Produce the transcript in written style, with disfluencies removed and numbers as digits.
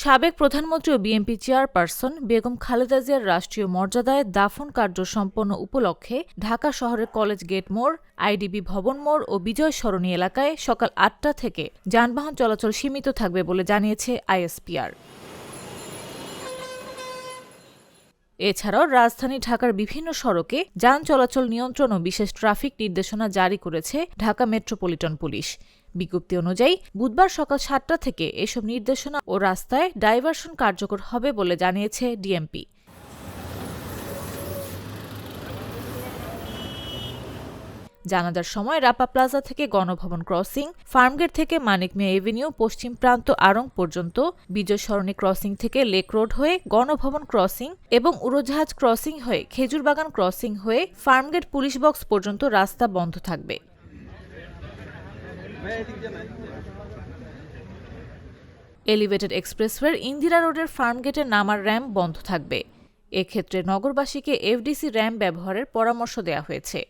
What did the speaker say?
সাবেক প্রধানমন্ত্রী ও BNP chairperson Begum Khaleda জিয়ার রাষ্ট্রীয় মর্যাদায় দাফন কার্য সম্পন্ন উপলক্ষে ঢাকা শহরের কলেজ গেট মোড়, আইডিবি ভবন মোড় ও বিজয় সরণি এলাকায় সকাল ৮টা থেকে যানবাহন চলাচল সীমিত থাকবে বলে জানিয়েছে আইএসপিআর। এছাড়াও রাজধানী ঢাকার বিভিন্ন সড়কে যান চলাচল নিয়ন্ত্রণ ও বিশেষ ট্রাফিক নির্দেশনা জারি করেছে ঢাকা মেট্রোপলিটন পুলিশ। বিজ্ঞপ্তি অনুযায়ী বুধবার সকাল ৭টা থেকে এসব নির্দেশনা ও রাস্তায় ডাইভারশন কার্যকর হবে বলে জানিয়েছে ডিএমপি। জানাজার সময় রাপা প্লাজা থেকে গণভবন ক্রসিং, ফার্মগেট থেকে মানিক মিয়া এভিনিউ পশ্চিম প্রান্ত আড়ং পর্যন্ত, বিজয় সরণি ক্রসিং থেকে লেক রোড হয়ে গণভবন ক্রসিং এবং উড়োজাহাজ ক্রসিং হয়ে খেজুরবাগান ক্রসিং হয়ে ফার্মগেট পুলিশ বক্স পর্যন্ত রাস্তা বন্ধ থাকবে। এলিভেটেড এক্সপ্রেসওয়ের ইন্দিরা রোডের ফার্মগেটে নামার র্যাম্প বন্ধ থাকবে। এক্ষেত্রে নগরবাসীকে এফডিসি র্যাম্প ব্যবহারের পরামর্শ দেওয়া হয়েছে।